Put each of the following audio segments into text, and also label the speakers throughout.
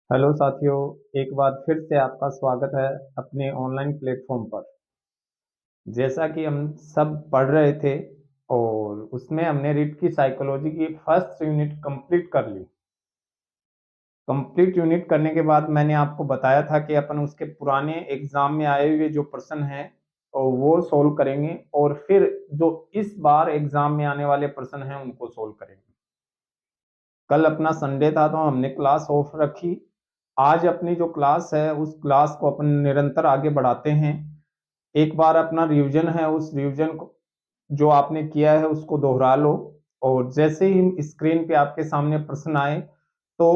Speaker 1: Hello साथियों, एक बार फिर से आपका स्वागत है अपने ऑनलाइन प्लेटफॉर्म पर। जैसा कि हम सब पढ़ रहे थे और उसमें हमने रीट की साइकोलॉजी की फर्स्ट यूनिट कंप्लीट कर ली। कंप्लीट यूनिट करने के बाद मैंने आपको बताया था कि अपन उसके पुराने एग्जाम में आए हुए जो प्रश्न हैं और वो सोल्व करेंगे और फिर जो इस बार एग्जाम में आने वाले प्रश्न हैं उनको सोल्व करेंगे। कल अपना संडे था तो हमने क्लास ऑफ रखी। आज अपनी जो क्लास है उस क्लास को अपन निरंतर आगे बढ़ाते हैं। एक बार अपना रिवीजन है, उस रिवीजन को जो आपने किया है उसको दोहरा लो और जैसे ही स्क्रीन पे आपके सामने प्रश्न आए तो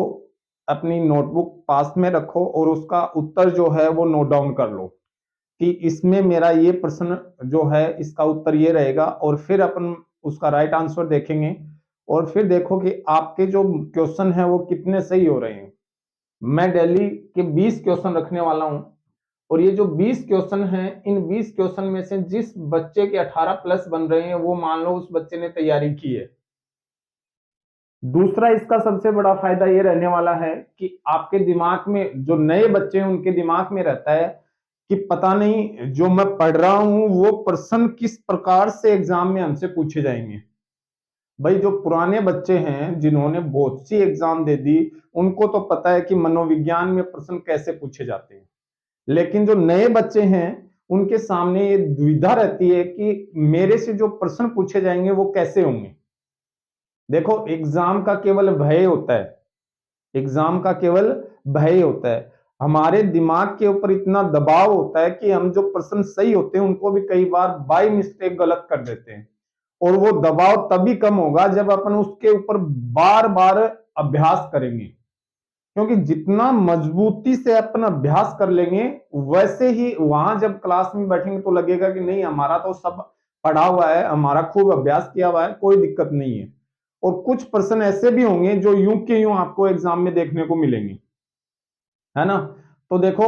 Speaker 1: अपनी नोटबुक पास में रखो और उसका उत्तर जो है वो नोट डाउन कर लो कि इसमें मेरा ये प्रश्न जो है इसका उत्तर ये रहेगा और फिर अपन उसका राइट आंसर देखेंगे और फिर देखो कि आपके जो क्वेश्चन है वो कितने सही हो रहे हैं। मैं डेली के 20 क्वेश्चन रखने वाला हूं और ये जो 20 क्वेश्चन हैं इन 20 क्वेश्चन में से जिस बच्चे के 18 प्लस बन रहे हैं वो मान लो उस बच्चे ने तैयारी की है। दूसरा इसका सबसे बड़ा फायदा ये रहने वाला है कि आपके दिमाग में जो नए बच्चे हैं उनके दिमाग में रहता है कि पता नहीं जो मैं पढ़ रहा हूं वो प्रश्न किस प्रकार से एग्जाम में हमसे पूछे जाएंगे। भाई जो पुराने बच्चे हैं जिन्होंने बहुत सी एग्जाम दे दी उनको तो पता है कि मनोविज्ञान में प्रश्न कैसे पूछे जाते हैं, लेकिन जो नए बच्चे हैं उनके सामने ये दुविधा रहती है कि मेरे से जो प्रश्न पूछे जाएंगे वो कैसे होंगे। देखो एग्जाम का केवल भय होता है, एग्जाम का केवल भय होता है। हमारे दिमाग के ऊपर इतना दबाव होता है कि हम जो प्रश्न सही होते हैं उनको भी कई बार बाय मिस्टेक गलत कर देते हैं और वो दबाव तभी कम होगा जब अपन उसके ऊपर बार बार अभ्यास करेंगे, क्योंकि जितना मजबूती से अपन अभ्यास कर लेंगे वैसे ही वहां जब क्लास में बैठेंगे तो लगेगा कि नहीं हमारा तो सब पढ़ा हुआ है, हमारा खूब अभ्यास किया हुआ है, कोई दिक्कत नहीं है। और कुछ पर्सन ऐसे भी होंगे जो यूं के यूं आपको एग्जाम में देखने को मिलेंगे, है ना। तो देखो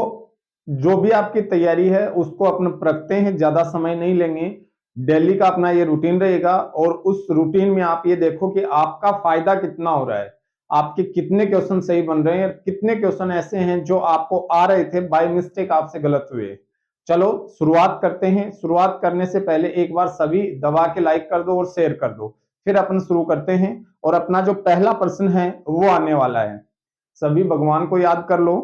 Speaker 1: जो भी आपकी तैयारी है उसको अपन रखते हैं, ज्यादा समय नहीं लेंगे। डेली का अपना ये रूटीन रहेगा और उस रूटीन में आप ये देखो कि आपका फायदा कितना हो रहा है, आपके कितने क्वेश्चन सही बन रहे हैं, कितने क्वेश्चन ऐसे हैं जो आपको आ रहे थे बाय मिस्टेक आपसे गलत हुए। चलो शुरुआत करते हैं। शुरुआत करने से पहले एक बार सभी दबा के लाइक कर दो और शेयर कर दो, फिर अपन शुरू करते हैं। और अपना जो पहला प्रश्न है वो आने वाला है। सभी भगवान को याद कर लो,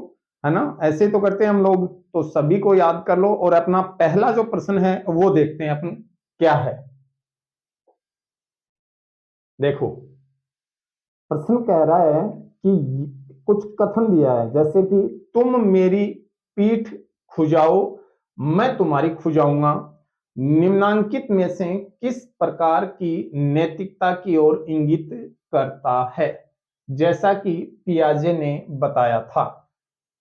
Speaker 1: है ना, ऐसे ही तो करते हैं हम लोग। तो सभी को याद कर लो और अपना पहला जो प्रश्न है वो देखते हैं अपन क्या है। देखो प्रश्न कह रहा है कि कुछ कथन दिया है जैसे कि तुम मेरी पीठ खुजाओ मैं तुम्हारी खुजाऊंगा, निम्नांकित में से किस प्रकार की नैतिकता की ओर इंगित करता है। जैसा कि पियाजे ने बताया था,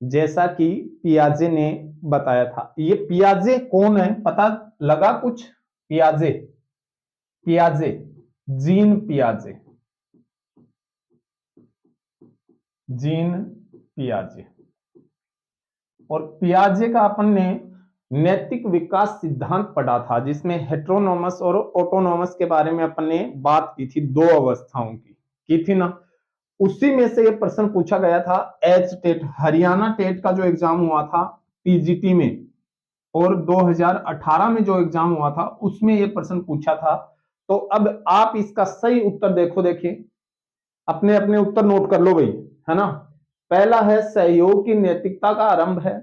Speaker 1: जैसा कि पियाजे ने बताया था। ये पियाजे कौन है पता लगा कुछ? पियाजे, पियाजे, जीन पियाजे, जीन पियाजे। और पियाजे का अपन ने नैतिक विकास सिद्धांत पढ़ा था जिसमें हेट्रोनोमस और ऑटोनोमस के बारे में अपन ने बात की थी, दो अवस्थाओं की थी ना। उसी में से ये प्रश्न पूछा गया था। एच टेट हरियाणा टेट का जो एग्जाम हुआ था पीजीटी में और 2018 में जो एग्जाम हुआ था उसमें ये प्रश्न पूछा था। तो अब आप इसका सही उत्तर देखो, देखिए अपने अपने उत्तर नोट कर लो भाई, है ना। पहला है सहयोग की नैतिकता का आरंभ है,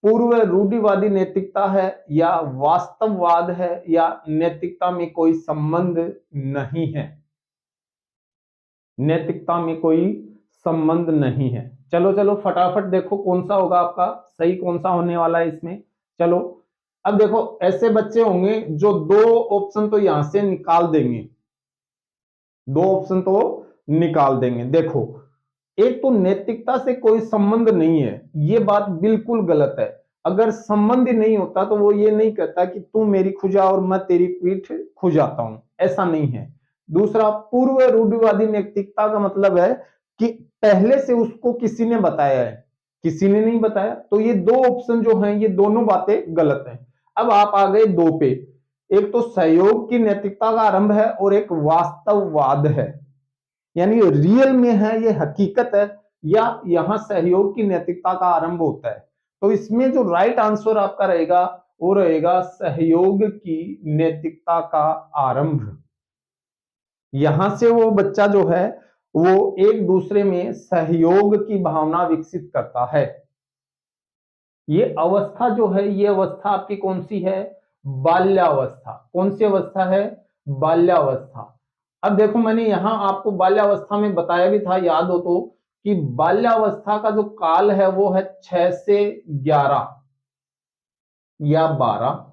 Speaker 1: पूर्व रूढ़िवादी नैतिकता है, या वास्तववाद है, या नैतिकता में कोई संबंध नहीं है। नैतिकता में कोई संबंध नहीं है। चलो चलो फटाफट देखो कौन सा होगा आपका सही, कौन सा होने वाला है इसमें। चलो अब देखो ऐसे बच्चे होंगे जो दो ऑप्शन तो यहां से निकाल देंगे, दो ऑप्शन तो निकाल देंगे। देखो एक तो नैतिकता से कोई संबंध नहीं है, ये बात बिल्कुल गलत है। अगर संबंध ही नहीं होता तो वो ये नहीं कहता कि तू मेरी खुजा और मैं तेरी पीठ खुजाता हूं, ऐसा नहीं है। दूसरा, पूर्व रूढ़िवादी नैतिकता का मतलब है कि पहले से उसको किसी ने बताया है, किसी ने नहीं बताया। तो ये दो ऑप्शन जो हैं ये दोनों बातें गलत हैं। अब आप आ गए दो पे, एक तो सहयोग की नैतिकता का आरंभ है और एक वास्तववाद है, यानी रियल में है, ये हकीकत है या यहाँ सहयोग की नैतिकता का आरंभ होता है? तो इसमें जो राइट आंसर आपका रहेगा वो रहेगा सहयोग की नैतिकता का आरंभ। यहां से वो बच्चा जो है वो एक दूसरे में सहयोग की भावना विकसित करता है। ये अवस्था जो है, ये अवस्था आपकी कौन सी है? बाल्यावस्था। कौन सी अवस्था है? बाल्यावस्था। अब देखो मैंने यहां आपको बाल्यावस्था में बताया भी था, याद हो तो, कि बाल्यावस्था का जो काल है वो है 6 से 11 या 12।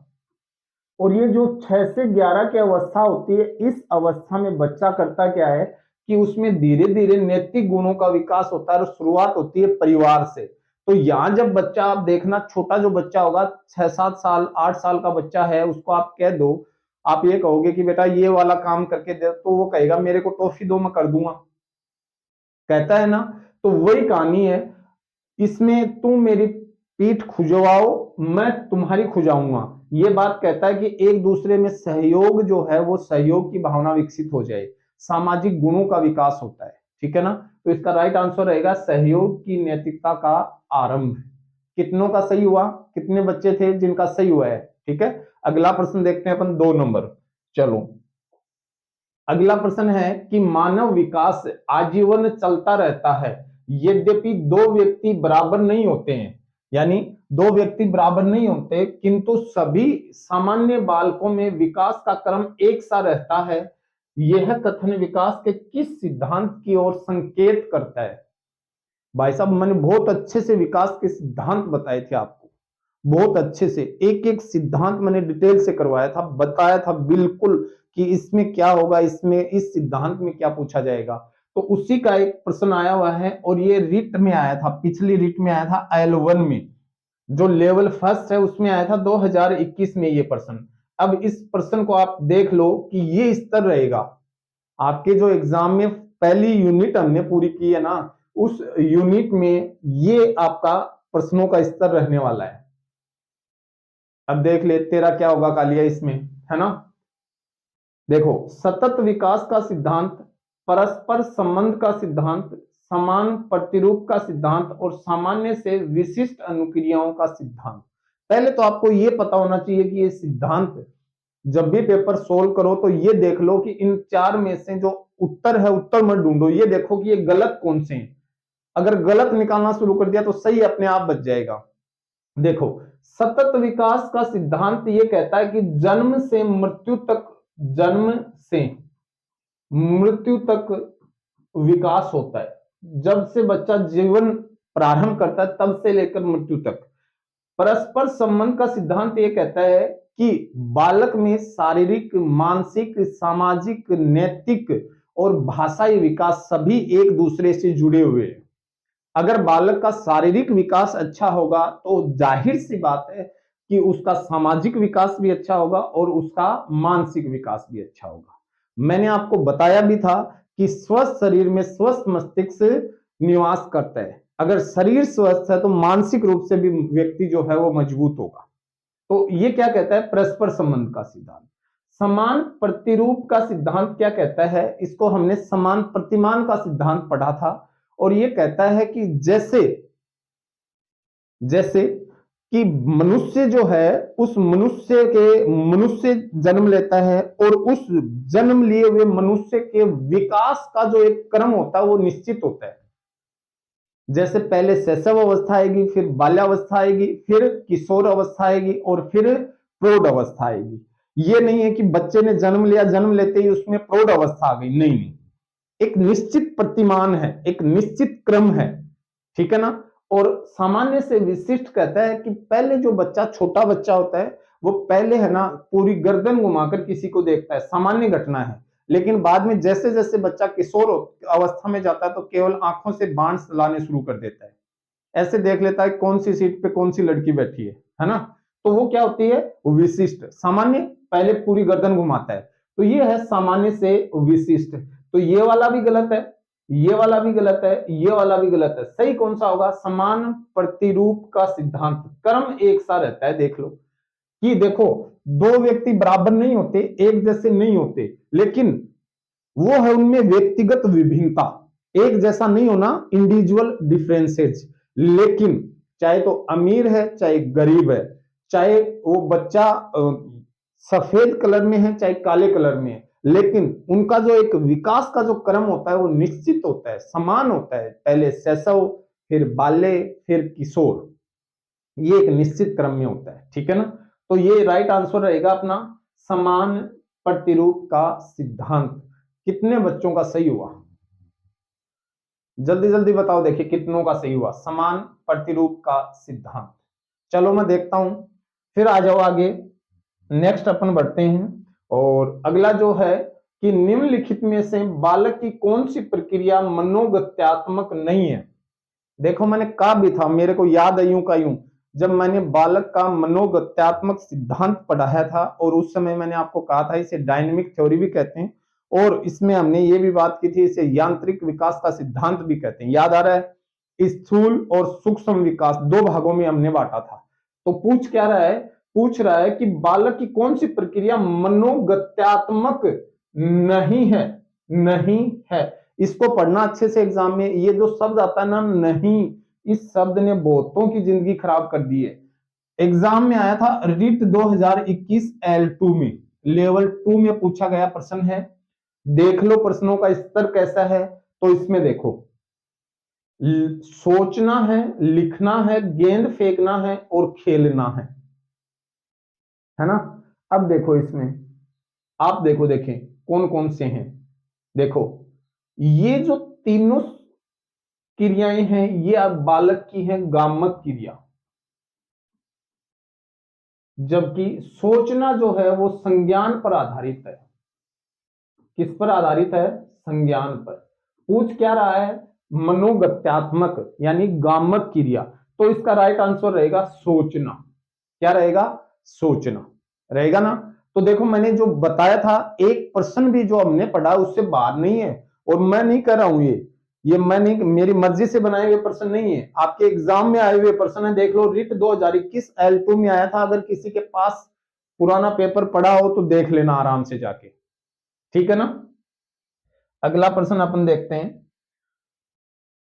Speaker 1: और ये जो 6 से 11 की अवस्था होती है, इस अवस्था में बच्चा करता क्या है कि उसमें धीरे धीरे नैतिक गुणों का विकास होता है और शुरुआत होती है परिवार से। तो यहां जब बच्चा, आप देखना छोटा जो बच्चा होगा, 6-7 साल 8 साल का बच्चा है, उसको आप कह दो, आप ये कहोगे कि बेटा ये वाला काम करके दे, तो वो कहेगा मेरे को टॉफी दो मैं कर दूंगा, कहता है ना। तो वही कहानी है, इसमें तुम मेरी पीठ खुजवाओ मैं तुम्हारी खुजाऊंगा, ये बात कहता है कि एक दूसरे में सहयोग जो है वो सहयोग की भावना विकसित हो जाए, सामाजिक गुणों का विकास होता है, ठीक है ना। तो इसका राइट आंसर रहेगा सहयोग की नैतिकता का आरंभ। कितनों का सही हुआ? कितने बच्चे थे जिनका सही हुआ है? ठीक है, अगला प्रश्न देखते हैं अपन 2 नंबर। चलो अगला प्रश्न है कि मानव विकास आजीवन चलता रहता है, यद्यपि दो व्यक्ति बराबर नहीं होते हैं। यानी दो व्यक्ति बराबर नहीं होते, किंतु सभी सामान्य बालकों में विकास का क्रम एक सा रहता है। यह कथन विकास के किस सिद्धांत की ओर संकेत करता है? भाई साहब मैंने बहुत अच्छे से विकास के सिद्धांत बताए थे आपको, बहुत अच्छे से एक एक सिद्धांत मैंने डिटेल से करवाया था, बताया था बिल्कुल कि इसमें क्या होगा, इसमें इस सिद्धांत में क्या पूछा जाएगा। तो उसी का एक प्रश्न आया हुआ है और ये रिट में आया था, पिछली रिट में आया था L1 में, जो लेवल फर्स्ट है उसमें आया था 2021 में ये प्रश्न। अब इस प्रश्न को आप देख लो कि ये स्तर रहेगा आपके जो एग्जाम में, पहली यूनिट हमने पूरी की है ना, उस यूनिट में ये आपका प्रश्नों का स्तर रहने वाला है। अब देख ले तेरा क्या होगा कालिया इसमें, है ना। देखो सतत विकास का सिद्धांत, परस्पर संबंध का सिद्धांत, समान प्रतिरूप का सिद्धांत और सामान्य से विशिष्ट अनुक्रियाओं का सिद्धांत। पहले तो आपको यह पता होना चाहिए कि ये सिद्धांत, जब भी पेपर सोल्व करो तो ये देख लो कि इन 4 में से जो उत्तर है उत्तर मत ढूंढो, ये देखो कि ये गलत कौन से हैं। अगर गलत निकालना शुरू कर दिया तो सही अपने आप बच जाएगा। देखो सतत विकास का सिद्धांत ये कहता है कि जन्म से मृत्यु तक, जन्म से मृत्यु तक विकास होता है। जब से बच्चा जीवन प्रारंभ करता है तब से लेकर मृत्यु तक। परस्पर संबंध का सिद्धांत ये कहता है कि बालक में शारीरिक, मानसिक, सामाजिक, नैतिक और भाषाई विकास सभी एक दूसरे से जुड़े हुए हैं। अगर बालक का शारीरिक विकास अच्छा होगा तो जाहिर सी बात है कि उसका सामाजिक विकास भी अच्छा होगा और उसका मानसिक विकास भी अच्छा होगा। मैंने आपको बताया भी था कि स्वस्थ शरीर में स्वस्थ मस्तिष्क निवास करता है। अगर शरीर स्वस्थ है तो मानसिक रूप से भी व्यक्ति जो है वो मजबूत होगा। तो ये क्या कहता है? परस्पर संबंध का सिद्धांत। समान प्रतिरूप का सिद्धांत क्या कहता है? इसको हमने समान प्रतिमान का सिद्धांत पढ़ा था और ये कहता है कि जैसे जैसे कि मनुष्य जो है, उस मनुष्य जन्म लेता है और उस जन्म लिए हुए मनुष्य के विकास का जो एक क्रम होता है वो निश्चित होता है। जैसे पहले शैशव अवस्था आएगी, फिर बाल्यावस्था आएगी, फिर किशोर अवस्था आएगी और फिर प्रौढ़ अवस्था आएगी। ये नहीं है कि बच्चे ने जन्म लिया, जन्म लेते ही उसमें प्रौढ़ अवस्था आ गई, नहीं नहीं, एक निश्चित प्रतिमान है, एक निश्चित क्रम है, ठीक है ना। और सामान्य से विशिष्ट कहता है कि पहले जो बच्चा, छोटा बच्चा होता है, वो पहले है ना पूरी गर्दन घुमाकर किसी को देखता है, सामान्य घटना है। लेकिन बाद में जैसे जैसे बच्चा किशोर अवस्था में जाता है तो केवल आंखों से बाण चलाने शुरू कर देता है, ऐसे देख लेता है कौन सी सीट पे कौन सी लड़की बैठी है ना। तो वो क्या होती है? विशिष्ट। सामान्य पहले पूरी गर्दन घुमाता है, तो ये है सामान्य से विशिष्ट। तो ये वाला भी गलत है, ये वाला भी गलत है, ये वाला भी गलत है। सही कौन सा होगा? समान प्रतिरूप का सिद्धांत, क्रम एक सा रहता है। देख लो कि देखो दो व्यक्ति बराबर नहीं होते, एक जैसे नहीं होते, लेकिन वो है उनमें व्यक्तिगत विभिन्नता। एक जैसा नहीं होना, इंडिविजुअल डिफरेंसेस। लेकिन चाहे तो अमीर है चाहे गरीब है, चाहे वो बच्चा सफेद कलर में है चाहे काले कलर में है, लेकिन उनका जो एक विकास का जो क्रम होता है वो निश्चित होता है, समान होता है। पहले शैशव, फिर बाल्य, फिर किशोर, ये एक निश्चित क्रम में होता है। ठीक है ना? तो ये राइट आंसर रहेगा अपना समान प्रतिरूप का सिद्धांत। कितने बच्चों का सही हुआ? जल्दी जल्दी बताओ, देखिए कितनों का सही हुआ। समान प्रतिरूप का सिद्धांत। चलो मैं देखता हूं, फिर आ जाओ आगे। नेक्स्ट अपन बढ़ते हैं, और अगला जो है कि निम्नलिखित में से बालक की कौन सी प्रक्रिया मनोगत्यात्मक नहीं है? देखो मैंने कहा भी था, मेरे को याद है यूं का यूं, जब मैंने बालक का मनोगत्यात्मक सिद्धांत पढ़ाया था, और उस समय मैंने आपको कहा था इसे डायनेमिक थ्योरी भी कहते हैं, और इसमें हमने ये भी बात की थी इसे यांत्रिक विकास का सिद्धांत भी कहते हैं। याद आ रहा है? स्थूल और सूक्ष्म विकास दो भागों में हमने बांटा था। तो पूछ क्या रहा है? पूछ रहा है कि बालक की कौन सी प्रक्रिया मनोगत्यात्मक नहीं है? नहीं है। इसको पढ़ना अच्छे से एग्जाम में। ये जो शब्द आता है ना नहीं, इस शब्द ने बहुतों की जिंदगी खराब कर दी है। एग्जाम में आया था रिट 2021 L2 में, लेवल 2 में पूछा गया प्रश्न है। देख लो प्रश्नों का स्तर कैसा है। तो इसमें देखो, सोचना है, लिखना है, गेंद फेंकना है और खेलना है ना? अब देखो इसमें, आप देखो, देखें कौन कौन से हैं। देखो ये जो तीनों क्रियाएं हैं ये अब बालक की हैं गामक क्रिया, जबकि सोचना जो है वो संज्ञान पर आधारित है। किस पर आधारित है? संज्ञान पर। पूछ क्या रहा है? मनोगत्यात्मक यानी गामक क्रिया। तो इसका राइट आंसर रहेगा सोचना। क्या रहेगा? सोचना रहेगा ना? तो देखो मैंने जो बताया था, एक प्रश्न भी जो हमने पढ़ा उससे बाहर नहीं है, और मैं नहीं कर रहा हूं ये मैं नहीं, मेरी मर्जी से बनाए हुए प्रश्न नहीं है, आपके एग्जाम में आए हुए प्रश्न है। देख लो रिट 2021 L2 में आया था। अगर किसी के पास पुराना पेपर पड़ा हो तो देख लेना आराम से जाके। ठीक है ना? अगला प्रश्न अपन देखते हैं,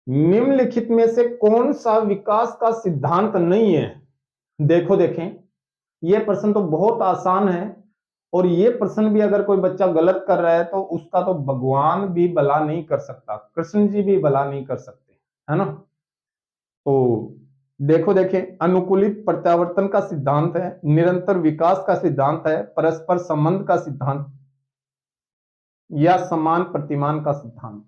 Speaker 1: निम्नलिखित में से कौन सा विकास का सिद्धांत नहीं है? देखो देखें, यह प्रश्न तो बहुत आसान है, और ये प्रश्न भी अगर कोई बच्चा गलत कर रहा है तो उसका तो भगवान भी भला नहीं कर सकता, कृष्ण जी भी भला नहीं कर सकते, है ना? तो देखो देखें, अनुकूलित प्रत्यावर्तन का सिद्धांत है, निरंतर विकास का सिद्धांत है, परस्पर संबंध का सिद्धांत, या समान प्रतिमान का सिद्धांत।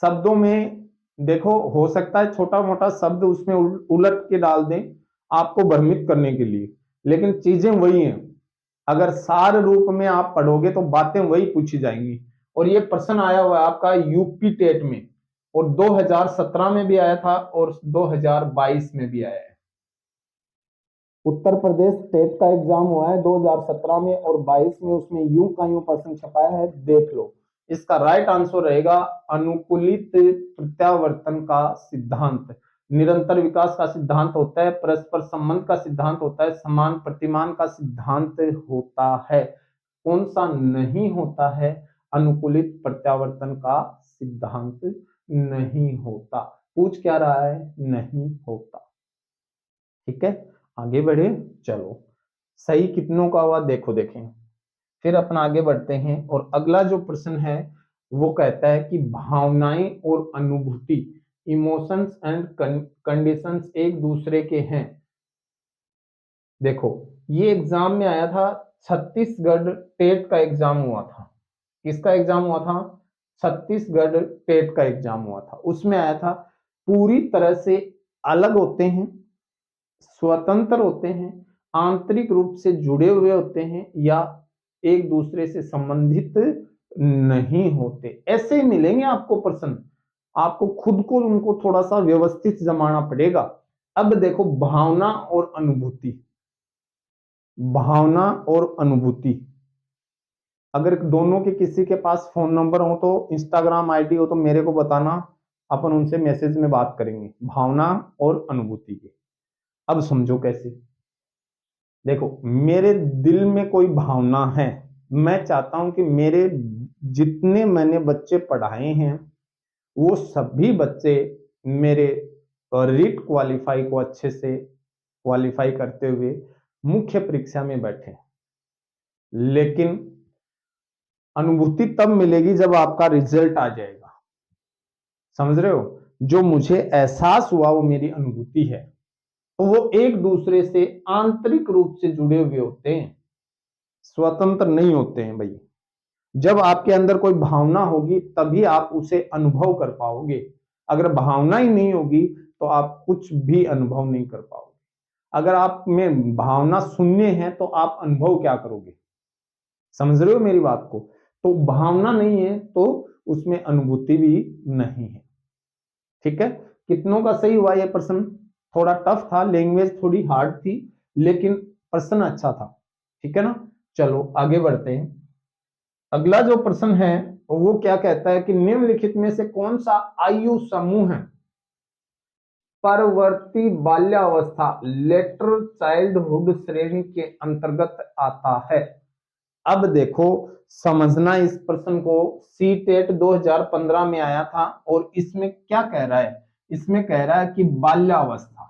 Speaker 1: शब्दों में देखो, हो सकता है छोटा मोटा शब्द उसमें उलट के डाल दें आपको भ्रमित करने के लिए, लेकिन चीजें वही हैं। अगर सार रूप में आप पढ़ोगे तो बातें वही पूछी जाएंगी। और ये प्रश्न आया हुआ है आपका यूपी टेट में, और 2017 में भी आया था और 2022 में भी आया है। उत्तर प्रदेश टेट का एग्जाम हुआ है 2017 में और 22 में, उसमें यूं का यूं प्रश्न छपाया है, देख लो। इसका राइट आंसर रहेगा अनुकूलित प्रत्यावर्तन का सिद्धांत। निरंतर विकास का सिद्धांत होता है, परस्पर संबंध का सिद्धांत होता है, समान प्रतिमान का सिद्धांत होता है। कौन सा नहीं होता है? अनुकूलित प्रत्यावर्तन का सिद्धांत नहीं होता। पूछ क्या रहा है? नहीं होता। ठीक है, आगे बढ़े। चलो, सही कितनों का हुआ देखो देखें। फिर अपन आगे बढ़ते हैं, और अगला जो प्रश्न है वो कहता है कि भावनाएं और अनुभूति, इमोशंस एंड कंडीशंस एक दूसरे के हैं। देखो ये एग्जाम में आया था, छत्तीसगढ़ टेट का एग्जाम हुआ था। किसका एग्जाम हुआ था? छत्तीसगढ़ टेट का एग्जाम हुआ था। उसमें आया था पूरी तरह से अलग होते हैं, स्वतंत्र होते हैं, आंतरिक रूप से जुड़े हुए होते हैं, या एक दूसरे से संबंधित नहीं होते। ऐसे ही मिलेंगे आपको प्रश्न, आपको खुद को उनको थोड़ा सा व्यवस्थित जमाना पड़ेगा। अब देखो भावना और अनुभूति, भावना और अनुभूति, अगर दोनों के किसी के पास फोन नंबर हो तो, इंस्टाग्राम आईडी हो तो मेरे को बताना, अपन उनसे मैसेज में बात करेंगे भावना और अनुभूति की। अब समझो कैसे। देखो मेरे दिल में कोई भावना है, मैं चाहता हूं कि मेरे जितने मैंने बच्चे पढ़ाए हैं वो सभी बच्चे मेरे रीट क्वालिफाई को अच्छे से क्वालिफाई करते हुए मुख्य परीक्षा में बैठे। लेकिन अनुभूति तब मिलेगी जब आपका रिजल्ट आ जाएगा, समझ रहे हो? जो मुझे एहसास हुआ वो मेरी अनुभूति है। तो वो एक दूसरे से आंतरिक रूप से जुड़े हुए होते हैं, स्वतंत्र नहीं होते हैं भाई। जब आपके अंदर कोई भावना होगी तभी आप उसे अनुभव कर पाओगे। अगर भावना ही नहीं होगी तो आप कुछ भी अनुभव नहीं कर पाओगे। अगर आप में भावना शून्य है तो आप अनुभव क्या करोगे? समझ रहे हो मेरी बात को? तो भावना नहीं है तो उसमें अनुभूति भी नहीं है। ठीक है, कितनों का सही हुआ? यह प्रश्न थोड़ा टफ था, लैंग्वेज थोड़ी हार्ड थी, लेकिन प्रश्न अच्छा था। ठीक है ना? चलो आगे बढ़ते हैं। अगला जो प्रश्न है वो क्या कहता है कि निम्नलिखित में से कौन सा आयु समूह है परवर्ती बाल्यावस्था लेटर चाइल्डहुड श्रेणी के अंतर्गत आता है? अब देखो, समझना इस प्रश्न को। सीटेट 2015 में आया था और इसमें क्या कह रहा है? इसमें कह रहा है कि बाल्यावस्था,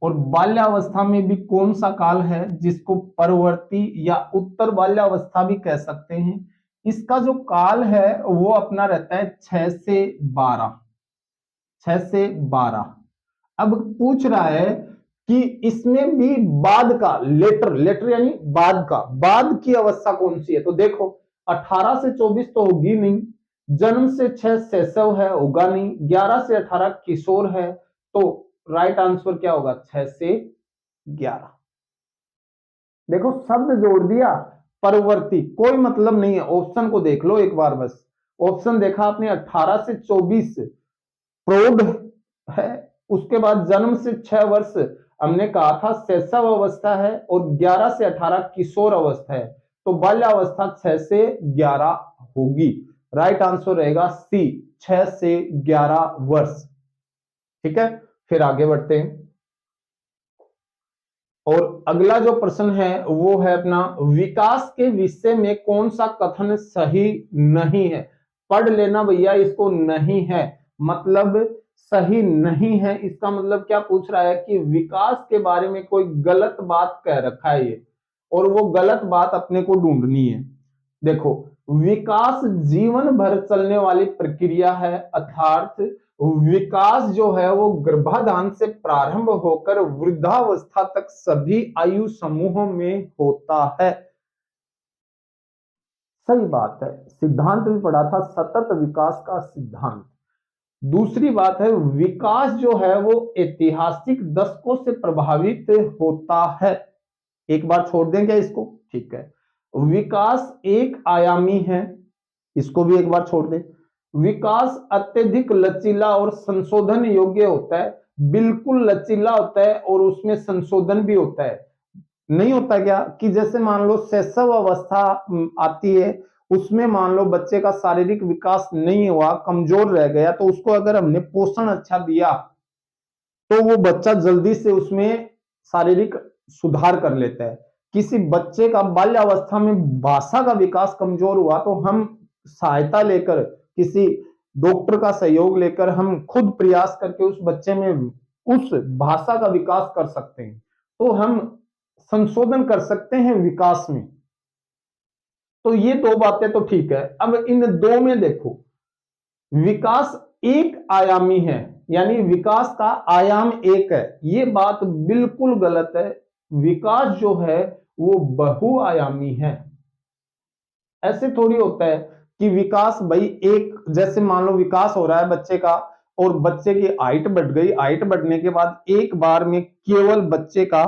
Speaker 1: और बाल्यावस्था में भी कौन सा काल है जिसको परवर्ती या उत्तर बाल्यावस्था भी कह सकते हैं। इसका जो काल है वो अपना रहता है 6 से 12, 6 से 12। अब पूछ रहा है कि इसमें भी बाद का लेटर, लेटर यानी बाद का, बाद की अवस्था कौन सी है? तो देखो 18 से 24 तो होगी नहीं, जन्म से 6 शैशव है, होगा नहीं, 11 से 18 किशोर है, तो राइट आंसर क्या होगा? 6 से 11। देखो शब्द जोड़ दिया, परवर्ती कोई मतलब नहीं है। ऑप्शन को देख लो एक बार बस। ऑप्शन देखा आपने, 18 से 24 प्रौढ़ है, उसके बाद जन्म से 6 वर्ष हमने कहा था शैशव अवस्था है, और 11 से 18 किशोर अवस्था है, तो बाल्यावस्था 6 से 11 होगी। राइट आंसर रहेगा सी, 6 से 11 वर्ष। ठीक है, फिर आगे बढ़ते हैं। और अगला जो प्रश्न है वो है अपना, विकास के विषय में कौन सा कथन सही नहीं है? पढ़ लेना भैया इसको, नहीं है मतलब सही नहीं है। इसका मतलब क्या पूछ रहा है कि विकास के बारे में कोई गलत बात कह रखा है ये, और वो गलत बात अपने को ढूंढनी है। देखो, विकास जीवन भर चलने वाली प्रक्रिया है, अर्थात विकास जो है वो गर्भाधान से प्रारंभ होकर वृद्धावस्था तक सभी आयु समूहों में होता है। सही बात है, सिद्धांत भी पढ़ा था, सतत विकास का सिद्धांत। दूसरी बात है, विकास जो है वो ऐतिहासिक दशकों से प्रभावित होता है। एक बार छोड़ दें क्या इसको? ठीक है, विकास एक आयामी है, इसको भी एक बार छोड़ दें। विकास अत्यधिक लचीला और संशोधन योग्य होता है, बिल्कुल लचीला होता है और उसमें संशोधन भी होता है। नहीं होता क्या कि जैसे मान लो शैशव अवस्था आती है, उसमें मान लो बच्चे का शारीरिक विकास नहीं हुआ, कमजोर रह गया, तो उसको अगर हमने पोषण अच्छा दिया तो वो बच्चा जल्दी से उसमें शारीरिक सुधार कर लेता है। किसी बच्चे का बाल्यावस्था में भाषा का विकास कमजोर हुआ तो हम सहायता लेकर, किसी डॉक्टर का सहयोग लेकर हम खुद प्रयास करके उस बच्चे में उस भाषा का विकास कर सकते हैं, तो हम संशोधन कर सकते हैं विकास में। तो ये दो बातें तो ठीक है। अब इन दो में देखो, विकास एक आयामी है, यानी विकास का आयाम एक है, ये बात बिल्कुल गलत है। विकास जो है वो बहुआयामी है। ऐसे थोड़ी होता है कि विकास भाई एक, जैसे मान लो विकास हो रहा है बच्चे का और बच्चे की हाइट बढ़ गई, हाइट बढ़ने के बाद एक बार में केवल बच्चे का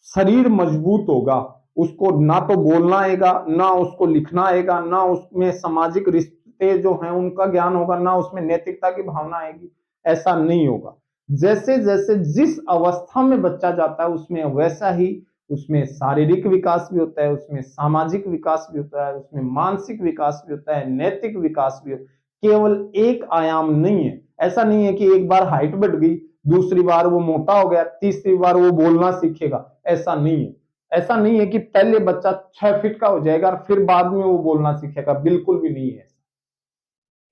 Speaker 1: शरीर मजबूत होगा, उसको ना तो बोलना आएगा, ना उसको लिखना आएगा, ना उसमें सामाजिक रिश्ते जो हैं उनका ज्ञान होगा, ना उसमें नैतिकता की भावना आएगी। ऐसा नहीं होगा। जैसे जैसे जिस अवस्था में बच्चा जाता है उसमें वैसा ही उसमें शारीरिक विकास भी होता है, उसमें सामाजिक विकास भी होता है, उसमें मानसिक विकास भी होता है, नैतिक विकास भी होता है। केवल एक आयाम नहीं है। ऐसा नहीं है कि एक बार हाइट बढ़ गई, दूसरी बार वो मोटा हो गया, तीसरी बार वो बोलना सीखेगा, ऐसा नहीं है। ऐसा नहीं है कि पहले बच्चा 6 फीट का हो जाएगा और फिर बाद में वो बोलना सीखेगा, बिल्कुल भी नहीं है।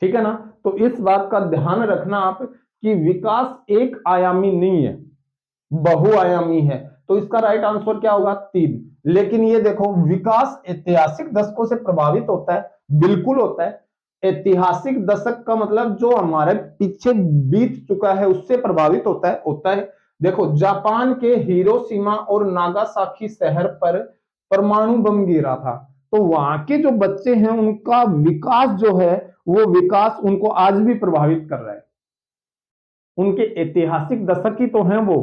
Speaker 1: ठीक है ना। तो इस बात का ध्यान रखना आप कि विकास एक आयामी नहीं है, बहुआयामी है। तो इसका राइट आंसर क्या होगा? 3। लेकिन ये देखो, विकास ऐतिहासिक दशकों से प्रभावित होता है, बिल्कुल होता है। ऐतिहासिक दशक का मतलब जो हमारे पीछे बीत चुका है उससे प्रभावित होता है। देखो, जापान के हिरोशिमा और नागासाकी शहर पर परमाणु बम गिरा था, तो वहां के जो बच्चे हैं उनका विकास जो है, वो विकास उनको आज भी प्रभावित कर रहा है। उनके ऐतिहासिक दशक ही तो हैं वो,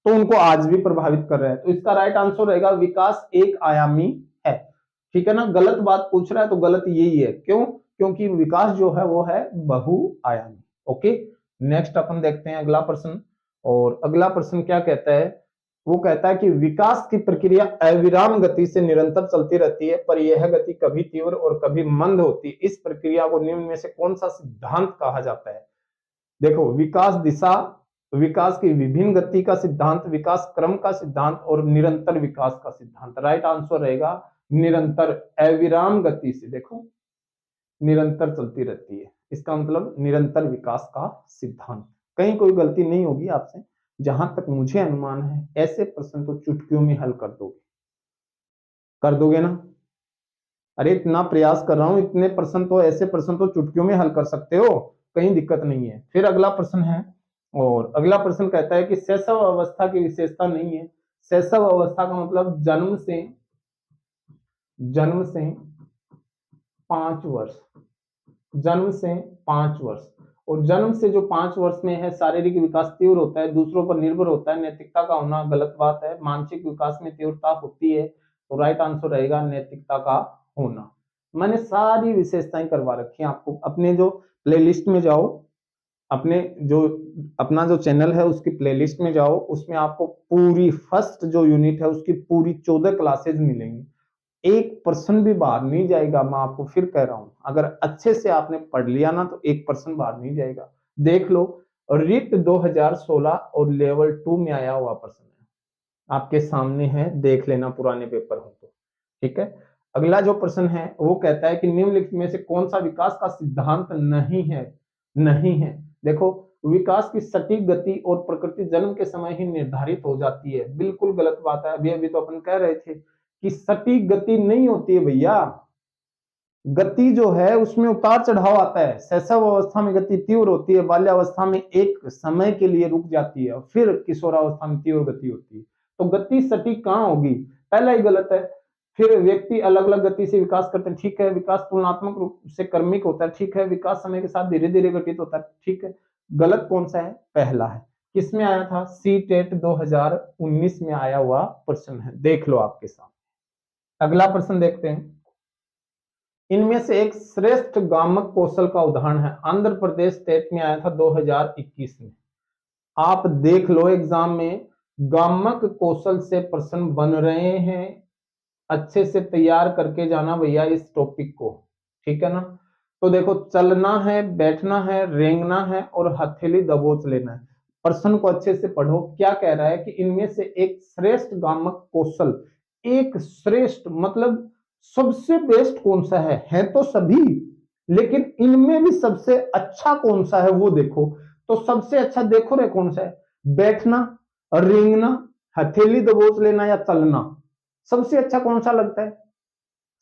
Speaker 1: तो उनको आज भी प्रभावित कर रहा है। तो इसका राइट आंसर रहेगा विकास एक आयामी है। ठीक है ना। गलत बात पूछ रहा है तो गलत यही है। क्यों? क्योंकि विकास जो है वो है बहुआयामी। ओके, नेक्स्ट अपन देखते हैं अगला प्रश्न। और अगला प्रश्न क्या कहता है? वो कहता है कि विकास की प्रक्रिया अविराम गति से निरंतर चलती रहती है, पर यह गति कभी तीव्र और कभी मंद होती है। इस प्रक्रिया को निम्न में से कौन सा सिद्धांत कहा जाता है? देखो, विकास दिशा, विकास की विभिन्न गति का सिद्धांत, विकास क्रम का सिद्धांत और निरंतर विकास का सिद्धांत। राइट आंसर रहेगा निरंतर, अविराम गति से देखो निरंतर चलती रहती है, इसका मतलब निरंतर विकास का सिद्धांत। कहीं कोई गलती नहीं होगी आपसे, जहां तक मुझे अनुमान है। ऐसे प्रश्न तो चुटकियों में हल कर दोगे ना? अरे इतना प्रयास कर रहा हूं, इतने प्रश्न तो, ऐसे प्रश्न तो चुटकियों में हल कर सकते हो, कहीं दिक्कत नहीं है। फिर अगला प्रश्न है, और अगला प्रश्न कहता है कि शैशव अवस्था की विशेषता नहीं है। शैशव अवस्था का मतलब जन्म से 5 वर्ष, जन्म से 5 वर्ष। और जन्म से जो 5 वर्ष में है, शारीरिक विकास तीव्र होता है, दूसरों पर निर्भर होता है, नैतिकता का होना गलत बात है, मानसिक विकास में तीव्रता होती है। तो राइट आंसर रहेगा नैतिकता का होना। मैंने सारी विशेषताएं करवा रखी हैं आपको। अपने जो प्लेलिस्ट में जाओ, अपने जो अपना जो चैनल है उसकी प्लेलिस्ट में जाओ, उसमें आपको पूरी फर्स्ट जो यूनिट है उसकी पूरी 14 क्लासेज मिलेंगी। 1% भी बाहर नहीं जाएगा। मैं आपको फिर कह रहा हूं, अगर अच्छे से आपने पढ़ लिया ना तो 1% बाहर नहीं जाएगा। देख लो, रिट 2016 और लेवल 2 में आया हुआ प्रश्न है, आपके सामने है, देख लेना पुराने पेपर हो तो। ठीक है। अगला जो प्रश्न है वो कहता है कि निम्नलिखित में से कौन सा विकास का सिद्धांत नहीं है। देखो, विकास की सटीक गति और प्रकृति जन्म के समय ही निर्धारित हो जाती है, बिल्कुल गलत बात है। अभी अभी तो अपन कह रहे थे कि सटीक गति नहीं होती है भैया। गति जो है उसमें उतार चढ़ाव आता है। शैशव अवस्था में गति तीव्र होती है, बाल्यावस्था में एक समय के लिए रुक जाती है, फिर किशोरावस्था में तीव्र गति होती है। तो गति सटीक कहां होगी? पहला ही गलत है। फिर व्यक्ति अलग अलग गति से विकास करते हैं, ठीक है। विकास तुलनात्मक रूप से क्रमिक होता है, ठीक है। विकास समय के साथ धीरे धीरे घटित होता है, ठीक है। गलत कौन सा है? पहला है। किसमें आया था? सी टेट 2019 में आया हुआ प्रश्न है, देख लो आपके साथ। अगला प्रश्न देखते हैं। इनमें से एक श्रेष्ठ गामक कौशल का उदाहरण है, आंध्र प्रदेश स्टेट में आया था 2021 में। आप देख लो एग्जाम में, गामक कौशल से प्रश्न बन रहे हैं। अच्छे से तैयार करके जाना भैया इस टॉपिक को, ठीक है ना। तो देखो, चलना है, बैठना है, रेंगना है और हथेली दबोच लेना है। प्रश्न को अच्छे से पढ़ो। क्या कह रहा है कि इनमें से एक श्रेष्ठ गामक कौशल, एक श्रेष्ठ मतलब सबसे बेस्ट कौन सा है तो सभी, लेकिन इनमें भी सबसे अच्छा कौन सा है वो देखो। तो सबसे अच्छा देखो रे कौन सा है? बैठना, रेंगना, हथेली दबोच लेना या चलना। सबसे अच्छा कौन सा लगता है?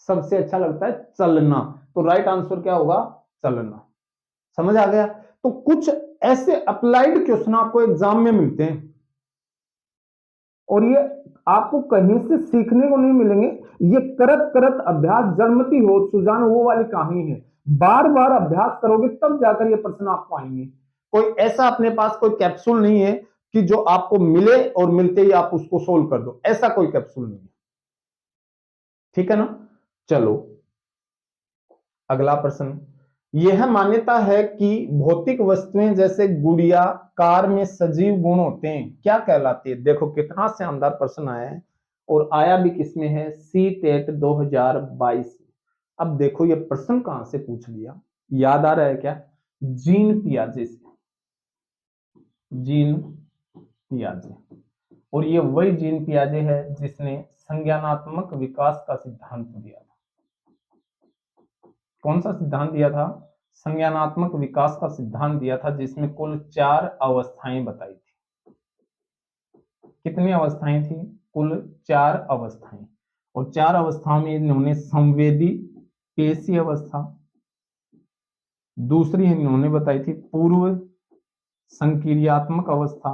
Speaker 1: सबसे अच्छा लगता है चलना। तो राइट आंसर क्या होगा? चलना। समझ आ गया? तो कुछ ऐसे अप्लाइड क्वेश्चन आपको एग्जाम में मिलते हैं, और ये आपको कहीं से सीखने को नहीं मिलेंगे। ये करत करत अभ्यास जन्मती हो सुजान, वो वाली कहानी है। बार बार अभ्यास करोगे तब जाकर ये प्रश्न आपको आएंगे। कोई ऐसा अपने पास कोई कैप्सूल नहीं है कि जो आपको मिले और मिलते ही आप उसको सोल्व कर दो, ऐसा कोई कैप्सूल नहीं है। ठीक है ना। चलो अगला प्रश्न। यह मान्यता है कि भौतिक वस्तुएं जैसे गुड़िया, कार में सजीव गुण होते हैं, क्या कहलाती है? देखो कितना शानदार प्रश्न आया है, और आया भी किसमें है? C TET 2022। अब देखो ये प्रश्न कहां से पूछ लिया, याद आ रहा है क्या? जीन पियाजे से। जीन पियाजे, और ये वही जीन पियाजे है जिसने संज्ञानात्मक विकास का सिद्धांत दिया था। कौन सा सिद्धांत दिया था? संज्ञानात्मक विकास का सिद्धांत दिया था जिसमें कुल 4 अवस्थाएं बताई थी। कितनी अवस्थाएं थी? कुल 4 अवस्थाएं। और 4 अवस्थाओं में इन्होंने संवेदी पेशी अवस्था, दूसरी इन्होंने बताई थी पूर्व संक्रियात्मक अवस्था,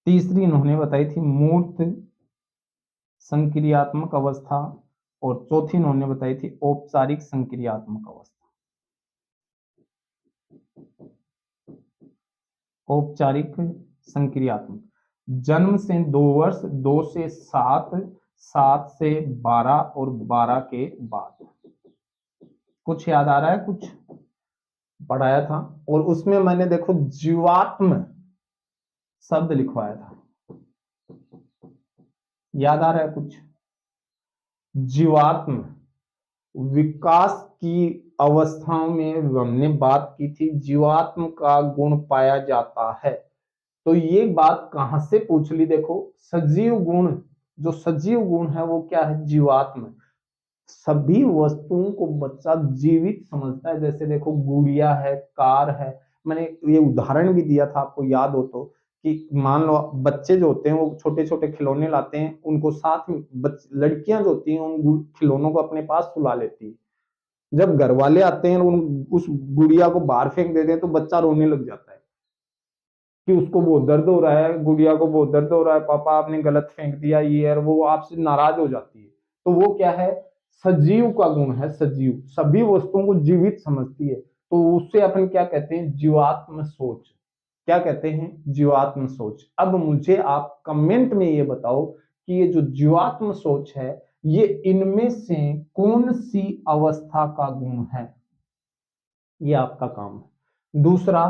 Speaker 1: तीसरी इन्होंने बताई थी मूर्त संक्रियात्मक अवस्था, और चौथी इन्होंने बताई थी औपचारिक संक्रियात्मक अवस्था। औपचारिक संक्रियात्मक, जन्म से 2 वर्ष, 2 से 7, 7 से 12 और 12 के बाद। कुछ याद आ रहा है? कुछ पढ़ाया था और उसमें मैंने देखो जीवात्म शब्द लिखवाया था, याद आ रहा है कुछ? जीवात्म विकास की अवस्थाओं में हमने बात की थी, जीवात्म का गुण पाया जाता है। तो ये बात कहां से पूछ ली? देखो सजीव गुण, जो सजीव गुण है वो क्या है? जीवात्म। सभी वस्तुओं को बच्चा जीवित समझता है। जैसे देखो गुड़िया है, कार है, मैंने ये उदाहरण भी दिया था आपको याद हो तो, कि मान लो बच्चे जो होते हैं वो छोटे छोटे खिलौने लाते हैं, उनको साथ में लड़कियां जो होती हैं उन खिलौनों को अपने पास सुला लेती है। जब घर वाले आते हैं उस गुड़िया को बाहर फेंक देते हैं तो बच्चा रोने लग जाता है कि उसको बहुत दर्द हो रहा है, गुड़िया को बहुत दर्द हो रहा है, पापा आपने गलत फेंक दिया ये, और वो आपसे नाराज हो जाती है। तो वो क्या है? सजीव का गुण है। सजीव सभी वस्तुओं को जीवित समझती है, तो उससे अपन क्या कहते हैं? जीवात्म सोच। क्या कहते हैं? जीवात्म सोच। अब मुझे आप कमेंट में ये बताओ कि ये जो जीवात्म सोच है ये इनमें से कौन सी अवस्था का गुण है? ये आपका काम है। दूसरा,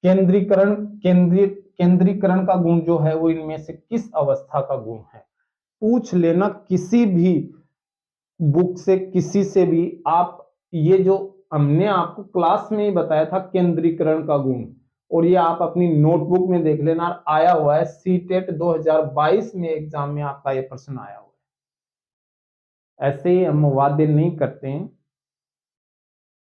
Speaker 1: केंद्रीकरण, केंद्रीकरण का गुण जो है वो इनमें से किस अवस्था का गुण है? पूछ लेना किसी भी बुक से, किसी से भी आप। ये जो हमने आपको क्लास में ही बताया था केंद्रीकरण का गुण, और ये आप अपनी नोटबुक में देख लेना, आया हुआ है सीटेट 2022 में एग्जाम में आपका ये प्रश्न आया हुआ है। ऐसे ही हम वादे नहीं करते हैं,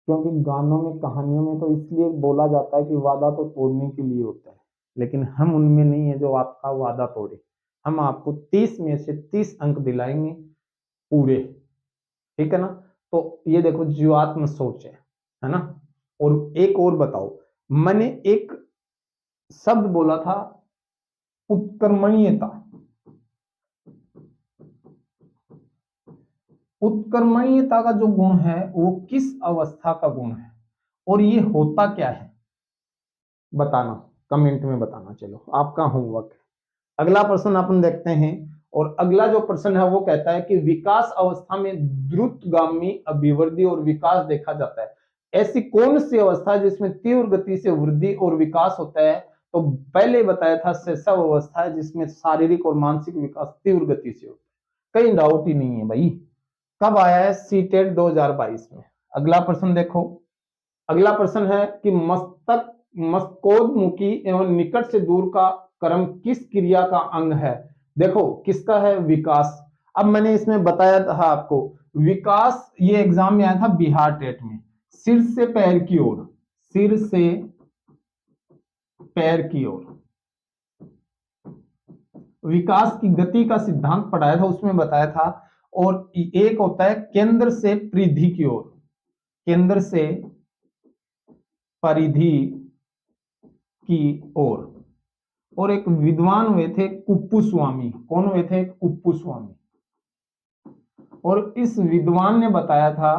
Speaker 1: क्योंकि गानों में, कहानियों में तो इसलिए बोला जाता है कि वादा तो तोड़ने के लिए होता है, लेकिन हम उनमें नहीं है जो आपका वादा तोड़े। हम आपको 30 में से 30 अंक दिलाएंगे पूरे, ठीक है ना? तो ये देखो जीवात्म सोच है ना? और एक और बताओ, मैंने एक शब्द बोला था उत्कर्मणीयता। उत्कर्मणीयता का जो गुण है वो किस अवस्था का गुण है, और ये होता क्या है? बताना, कमेंट में बताना। चलो आपका होमवर्क है। अगला प्रश्न अपन देखते हैं, और अगला जो प्रश्न है वो कहता है कि विकास अवस्था में द्रुतगामी अभिवृद्धि और विकास देखा जाता है। ऐसी कौन सी अवस्था है जिसमें तीव्र गति से वृद्धि और विकास होता है? तो पहले बताया था शैशव अवस्था है जिसमें शारीरिक और मानसिक विकास तीव्र गति से होता है। कहीं डाउट ही नहीं है भाई। कब आया है? सीटेट 2022 में। अगला प्रश्न देखो। अगला प्रश्न है कि मस्तकोद्मुखी एवं निकट से दूर का कर्म किस क्रिया का अंग है? देखो किसका है? विकास। अब मैंने इसमें बताया था आपको, विकास ये एग्जाम में आया था बिहार टेट में। सिर से पैर की ओर, सिर से पैर की ओर विकास की गति का सिद्धांत पढ़ाया था, उसमें बताया था। और एक होता है केंद्र से परिधि की ओर, केंद्र से परिधि की ओर। और एक विद्वान हुए थे कुप्पुस्वामी। कौन हुए थे? कुप्पुस्वामी। और इस विद्वान ने बताया था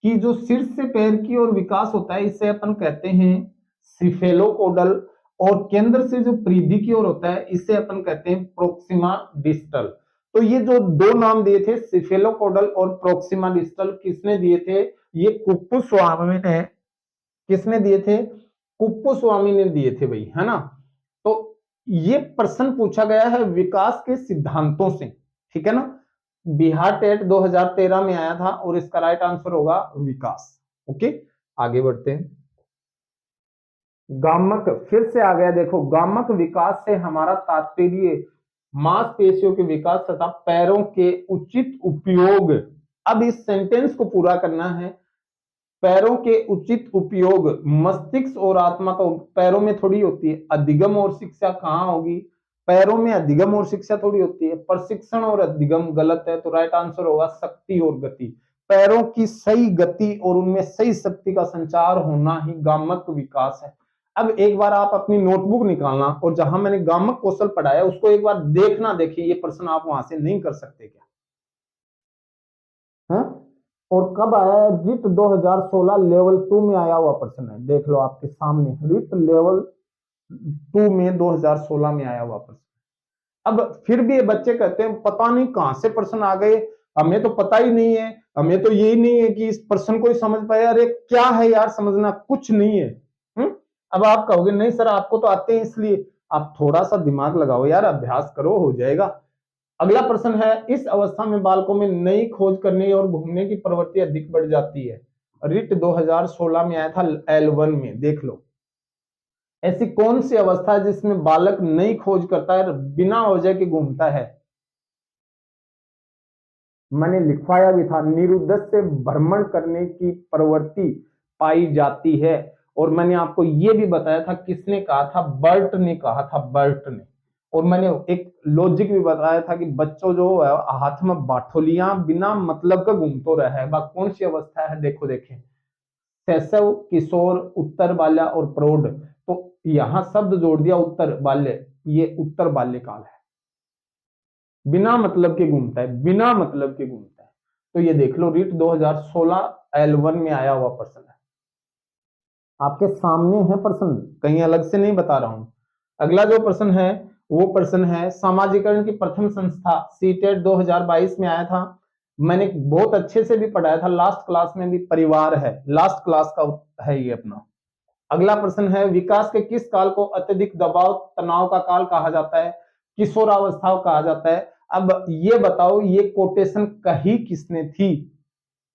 Speaker 1: कि जो सिर से पैर की ओर विकास होता है इसे अपन कहते हैं सिफेलोकोडल, और केंद्र से जो परिधि की ओर होता है इसे अपन कहते हैं प्रोक्सिमा डिस्टल। तो ये जो दो नाम दिए थे सिफेलोकोडल और प्रोक्सिमा डिस्टल, किसने दिए थे? ये कुप्पुस्वामी ने। किसने दिए थे? कुप्पुस्वामी ने दिए थे भाई, है ना? तो ये प्रश्न पूछा गया है विकास के सिद्धांतों से, ठीक है ना? बिहार टेट 2013 में आया था और इसका राइट आंसर होगा विकास। ओके, आगे बढ़ते हैं। गामक फिर से आ गया। देखो गामक विकास से हमारा तात्पर्य मांसपेशियों के विकास तथा पैरों के उचित उपयोग। अब इस सेंटेंस को पूरा करना है। पैरों के उचित उपयोग, मस्तिष्क और आत्मा का पैरों में थोड़ी होती है। अधिगम और शिक्षा कहाँ होगी? पैरों में अधिगम और शिक्षा थोड़ी होती है। प्रशिक्षण और अधिगम गलत है, तो राइट आंसर होगा शक्ति और गति। पैरों की सही गति और उनमें सही शक्ति का संचार होना ही गामक विकास है। अब एक बार आप अपनी नोटबुक निकालना और जहां मैंने गामक कौशल पढ़ाया उसको एक बार देखना। देखिए ये प्रश्न आप वहां से नहीं कर सकते क्या? है? और कब आया है? रिट 2016 लेवल 2 में आया हुआ प्रश्न है। देख लो आपके सामने, रिट लेवल 2 में 2016 में आया हुआ प्रश्न। अब फिर भी ये बच्चे कहते हैं पता नहीं कहां से प्रश्न आ गए, हमें तो पता ही नहीं है, हमें तो यही नहीं है कि इस प्रश्न को ही समझ पाए। अरे क्या है यार, समझना कुछ नहीं है। अब आप कहोगे नहीं सर आपको तो आते हैं इसलिए। आप थोड़ा सा दिमाग लगाओ यार, अभ्यास करो, हो जाएगा। अगला प्रश्न है, इस अवस्था में बालकों में नई खोज करने और घूमने की प्रवृत्ति अधिक बढ़ जाती है। रिट 2016 में आया था L1 में। देख लो ऐसी कौन सी अवस्था है जिसमें बालक नई खोज करता है, बिना वजह के घूमता है? मैंने लिखवाया भी था, निरुद्देश्य से भ्रमण करने की प्रवृत्ति पाई जाती है। और मैंने आपको यह भी बताया था, किसने कहा था? बर्ट ने कहा था, बर्ट ने। और मैंने एक लॉजिक भी बताया था कि बच्चों जो हाथ में बाठोलियां बिना मतलब का घूमतो रहा है, वह कौन सी अवस्था है? देखो देखें, शैशव, किशोर, उत्तर बाल्य और प्रौढ़। तो यहां शब्द जोड़ दिया उत्तर बाल्य, ये उत्तर बाल्यकाल है। बिना मतलब के घूमता है, बिना मतलब के घूमता है। तो ये देख लो, रिट 2016 L1 में आया हुआ प्रश्न है, आपके सामने है प्रश्न, कहीं अलग से नहीं बता रहा हूं। अगला जो प्रश्न है वो प्रश्न है, समाजीकरण की प्रथम संस्था, सीटेट 2022 में आया था। मैंने बहुत अच्छे से भी पढ़ाया था, लास्ट क्लास में भी। परिवार है, लास्ट क्लास का है ये अपना। अगला प्रश्न है, विकास के किस काल को अत्यधिक दबाव तनाव का काल कहा जाता है? किशोरावस्था कहा जाता है। अब ये बताओ, ये कोटेशन कही किसने थी?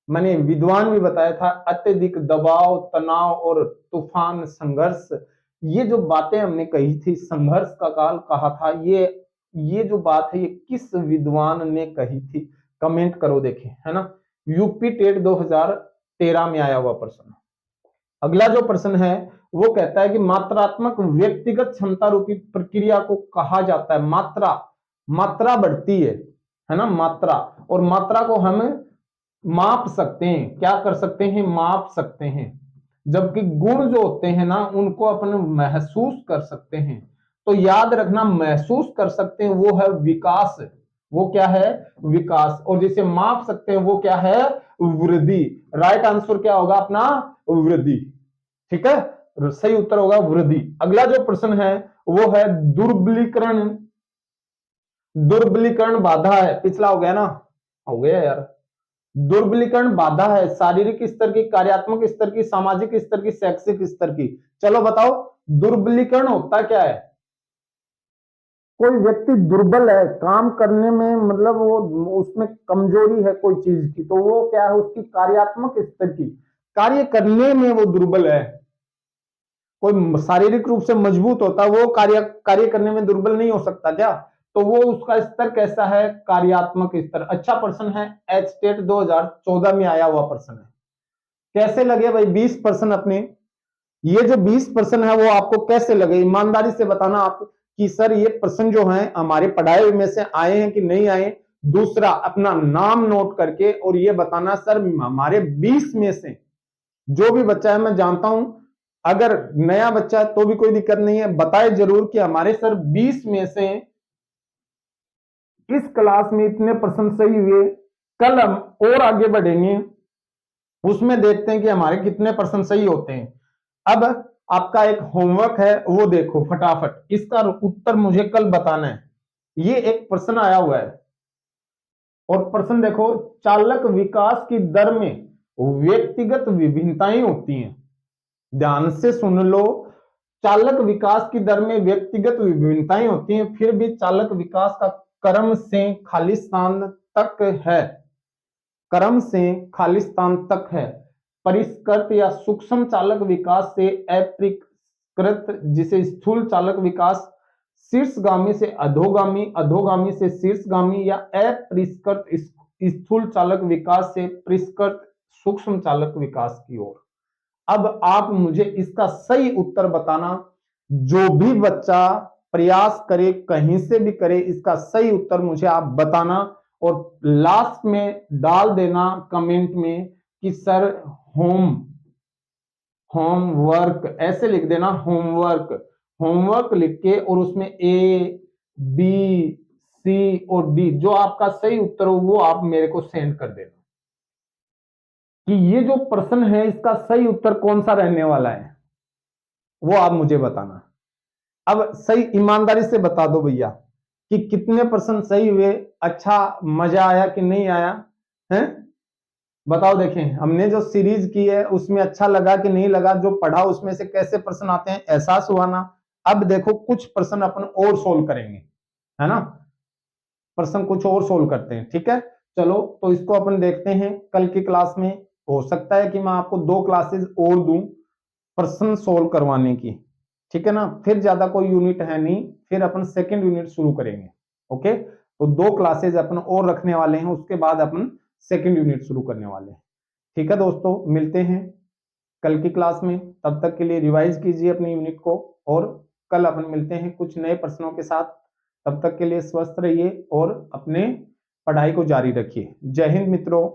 Speaker 1: मैंने विद्वान भी बताया था, अत्यधिक दबाव तनाव और तूफान संघर्ष। ये जो बातें हमने कही थी, संघर्ष का काल कहा था, ये जो बात है ये किस विद्वान ने कही थी? कमेंट करो, देखें, है ना। यूपी टेट 2013 में आया हुआ प्रश्न। अगला जो प्रश्न है वो कहता है कि मात्रात्मक व्यक्तिगत क्षमता रूपी प्रक्रिया को कहा जाता है। मात्रा, मात्रा बढ़ती है ना, मात्रा। और मात्रा को हम माप सकते हैं, क्या कर सकते हैं? माप सकते हैं। जबकि गुण जो होते हैं ना, उनको अपन महसूस कर सकते हैं। तो याद रखना, महसूस कर सकते हैं वो है विकास। वो क्या है? विकास। और जिसे माप सकते हैं वो क्या है? वृद्धि। राइट आंसर क्या होगा अपना? वृद्धि। ठीक है, सही उत्तर होगा वृद्धि। अगला जो प्रश्न है वो है दुर्बलीकरण। दुर्बलीकरण बाधा है, पिछला हो गया ना, हो गया यार। दुर्बलीकरण बाधा है शारीरिक स्तर की, कार्यात्मक स्तर की, सामाजिक स्तर की, शैक्षिक स्तर की। चलो बताओ, दुर्बलीकरण होता क्या है? कोई व्यक्ति दुर्बल है काम करने में, मतलब वो उसमें कमजोरी है कोई चीज की, तो वो क्या है? उसकी कार्यात्मक स्तर की, कार्य करने में वो दुर्बल है। कोई शारीरिक रूप से मजबूत होता है, वो कार्य करने में दुर्बल नहीं हो सकता क्या? तो वो उसका स्तर कैसा है? कार्यात्मक स्तर। अच्छा प्रश्न है, एच टेट 2014 में आया हुआ प्रश्न है। कैसे लगे भाई 20 प्रश्न अपने? ये जो 20 प्रश्न है वो आपको कैसे लगे? ईमानदारी से बताना आप कि सर ये प्रश्न जो है हमारे पढ़ाए में से आए हैं कि नहीं आए। दूसरा, अपना नाम नोट करके और ये बताना सर हमारे 20 में से जो भी बच्चा है, मैं जानता हूं अगर नया बच्चा है तो भी कोई दिक्कत नहीं है, बताए जरूर कि हमारे सर 20 में से इस क्लास में इतने प्रश्न सही हुए। कल हम और आगे बढ़ेंगे, उसमें देखते हैं कि हमारे कितने प्रश्न सही होते हैं। अब आपका एक होमवर्क है, वो देखो फटाफट, इसका उत्तर मुझे कल बताना है। ये एक प्रश्न आया हुआ है और प्रश्न देखो, चालक विकास की दर में व्यक्तिगत विभिन्नताएं होती हैं। ध्यान से सुन लो, चालक विकास की दर में व्यक्तिगत विभिन्नताएं होती हैं, फिर भी चालक विकास का क्रम से खालिस्तान तक है, क्रम से खालिस्तान तक है। परिष्कृत या सूक्ष्म चालक विकास से अपरिष्कृत, जिसे स्थूल चालक विकास शीर्षगामी से अधोगामी, अधोगामी से शीर्षगामी, या अपरिष्कृत स्थूल चालक विकास से परिष्कृत सूक्ष्म चालक विकास की ओर। अब आप मुझे इसका सही उत्तर बताना। जो भी बच्चा प्रयास करे, कहीं से भी करे, इसका सही उत्तर मुझे आप बताना और लास्ट में डाल देना कमेंट में कि सर होमवर्क ऐसे लिख देना, होमवर्क, होमवर्क लिख के, और उसमें ए बी सी और डी जो आपका सही उत्तर हो वो आप मेरे को सेंड कर देना कि ये जो प्रश्न है इसका सही उत्तर कौन सा रहने वाला है, वो आप मुझे बताना। अब सही ईमानदारी से बता दो भैया कि कितने प्रश्न सही हुए, अच्छा मजा आया कि नहीं आया है, बताओ। देखें हमने जो सीरीज की है उसमें अच्छा लगा कि नहीं लगा, जो पढ़ा उसमें से कैसे प्रश्न आते हैं, एहसास हुआ ना। अब देखो कुछ प्रश्न अपन और सोल्व करेंगे, है ना, प्रश्न कुछ और सोल्व करते हैं, ठीक है। चलो तो इसको अपन देखते हैं कल की क्लास में। हो सकता है कि मैं आपको 2 क्लासेस और दूं प्रश्न सोल्व करवाने की, ठीक है ना। फिर ज्यादा कोई यूनिट है नहीं, फिर अपन सेकंड यूनिट शुरू करेंगे। ओके, तो 2 क्लासेस अपन और रखने वाले हैं, उसके बाद अपन सेकंड यूनिट शुरू करने वाले हैं। ठीक है दोस्तों, मिलते हैं कल की क्लास में। तब तक के लिए रिवाइज कीजिए अपनी यूनिट को, और कल अपन मिलते हैं कुछ नए प्रश्नों के साथ। तब तक के लिए स्वस्थ रहिए और अपने पढ़ाई को जारी रखिए। जय हिंद मित्रों।